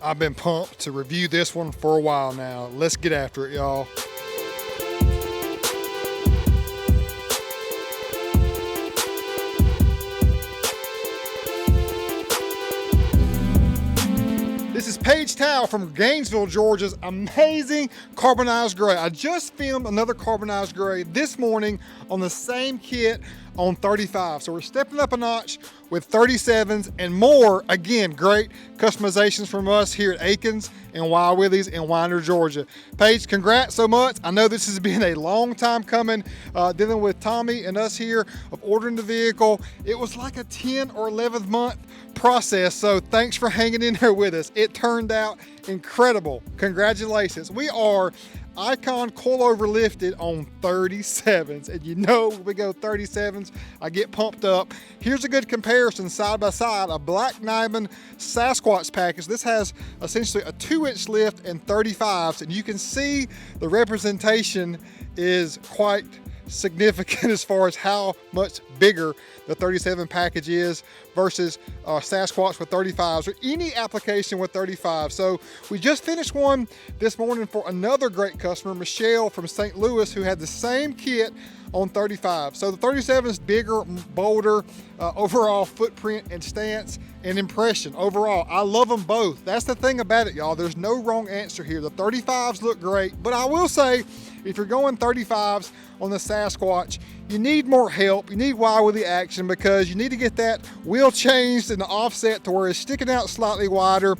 I've been pumped to review this one for a while now. Let's get after it, y'all. This is Paige Towel from Gainesville, Georgia's amazing carbonized gray. I just filmed another carbonized gray this morning on the same kit on 35. So we're stepping up a notch with 37s and more. Again, great customizations from us here at Akins and Willies in Winder, Georgia. Paige, congrats so much. I know this has been a long time coming, dealing with Tommy and us here of ordering the vehicle. It was like a 10 or 11th month process, so thanks for hanging in there with us. It turned out incredible. Congratulations. We are Icon coilover lifted on 37s, and you know when we go 37s, I get pumped up. Here's a good comparison side by side, a Black Diamond Sasquatch package. This has essentially a 2-inch lift and 35s, and you can see the representation is quite significant as far as how much bigger the 37 package is versus Sasquatch with 35s or any application with 35. So we just finished one this morning for another great customer, Michelle from St. Louis, who had the same kit on 35. So the 37 is bigger, bolder, overall footprint and stance and impression overall. I love them both. That's the thing about it, y'all. There's no wrong answer here. The 35s look great, but I will say, if you're going 35s on the Sasquatch, you need more help. You need wide with the action because you need to get that wheel changed in the offset to where it's sticking out slightly wider.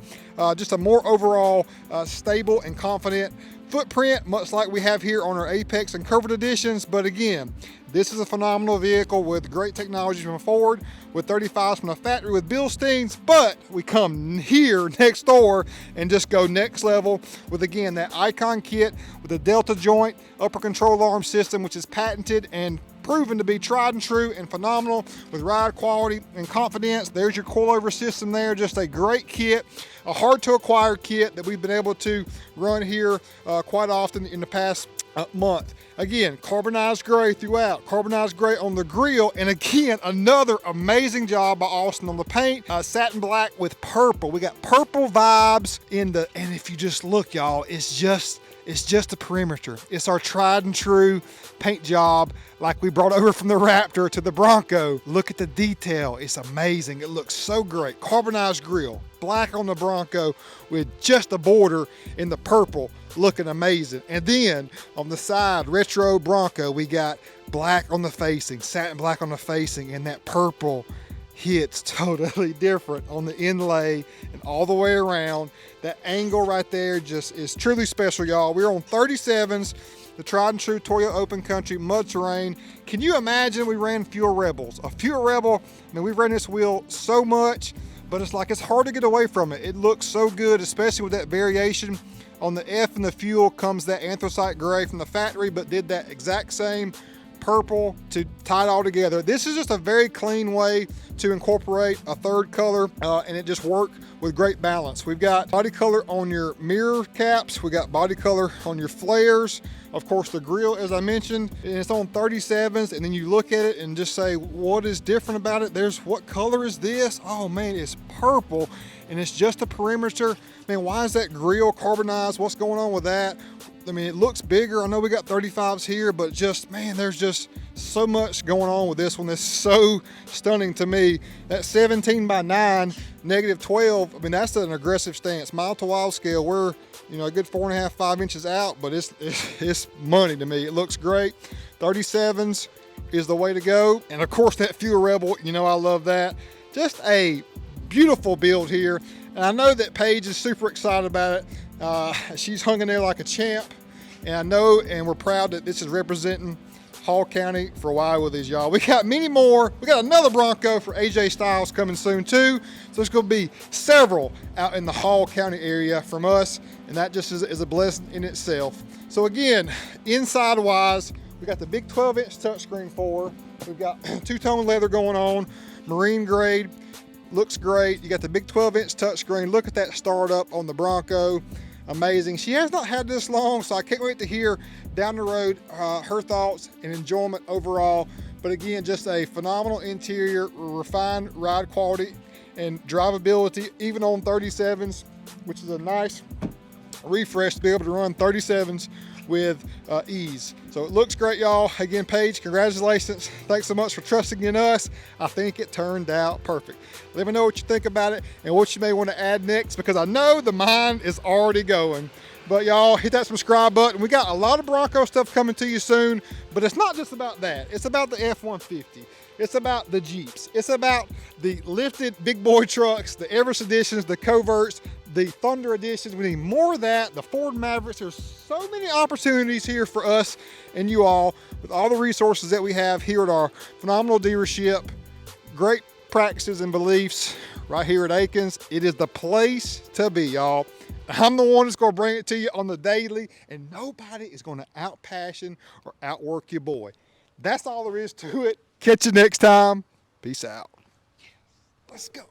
Just a more overall stable and confident footprint, much like we have here on our Apex and Curved editions. But again, this is a phenomenal vehicle with great technology from Ford, with 35s from the factory with Bilsteins, but we come here next door and just go next level with, again, that Icon kit with the Delta joint upper control arm system, which is patented and proven to be tried and true and phenomenal with ride quality and confidence. There's your coilover system there, just a great kit, a hard to acquire kit that we've been able to run here quite often in the past month. Again, carbonized gray throughout, carbonized gray on the grille, and again, another amazing job by Austin on the paint. Satin black with purple. We got purple vibes in the, and if you just look, y'all, it's just the perimeter. It's our tried and true paint job like we brought over from the Raptor to the Bronco. Look at the detail. It's amazing. It looks so great. Carbonized grille, black on the Bronco with just a border in the purple, looking amazing. And then on the side, retro Bronco, we got black on the facing, satin black on the facing, and that purple hits totally different on the inlay and all the way around. That angle right there just is truly special, y'all. We're on 37s, the tried and true Toyo Open Country mud terrain. Can you imagine we ran Fuel Rebels? A Fuel Rebel, I mean, we've ran this wheel so much, but it's like it's hard to get away from it. It looks so good, especially with that variation. On the F and the fuel comes that anthracite gray from the factory, but did that exact same purple to tie it all together. This is just a very clean way to incorporate a third color, and it just worked with great balance. We've got body color on your mirror caps. We got body color on your flares. Of course, the grille, as I mentioned, and it's on 37s, and then you look at it and just say, what is different about it? There's, what color is this? Oh man, it's purple, and it's just a perimeter. Man, why is that grille carbonized? What's going on with that? I mean, it looks bigger. I know we got 35s here, but just, man, there's just so much going on with this one that's so stunning to me. That 17 by 9, negative 12, I mean, that's an aggressive stance. Mile to wild scale, we're, you know, a good 4.5, 5 inches out, but it's money to me. It looks great. 37s is the way to go. And of course, that Fuel Rebel, you know, I love that. Just a beautiful build here. And I know that Paige is super excited about it. She's hung in there like a champ. And I know, and we're proud that this is representing Hall County for a while with these, y'all. We got many more. We got another Bronco for AJ Styles coming soon too. So there's gonna be several out in the Hall County area from us. And that just is a blessing in itself. So again, inside wise, we got the big 12-inch touchscreen for her. We've got two-tone leather going on, marine grade. Looks great. You got the big 12-inch touchscreen. Look at that startup on the Bronco. Amazing. She has not had this long, so I can't wait to hear down the road her thoughts and enjoyment overall. But again, just a phenomenal interior, refined ride quality and drivability, even on 37s. which is a nice refresh to be able to run 37s with ease. So it looks great, y'all. Again, Paige, congratulations. Thanks so much for trusting in us. I think it turned out perfect. Let me know what you think about it and what you may want to add next, because I know the mind is already going. But y'all, hit that subscribe button. We got a lot of Bronco stuff coming to you soon, but it's not just about that. It's about the F-150. It's about the Jeeps. It's about the lifted big boy trucks, the Everest editions, the Coverts, the Thunder editions. We need more of that. The Ford Mavericks. There's so many opportunities here for us and you all with all the resources that we have here at our phenomenal dealership. Great practices and beliefs right here at Akins. It is the place to be, y'all. I'm the one that's going to bring it to you on the daily, and nobody is going to out-passion or outwork your boy. That's all there is to it. Catch you next time. Peace out. Let's go.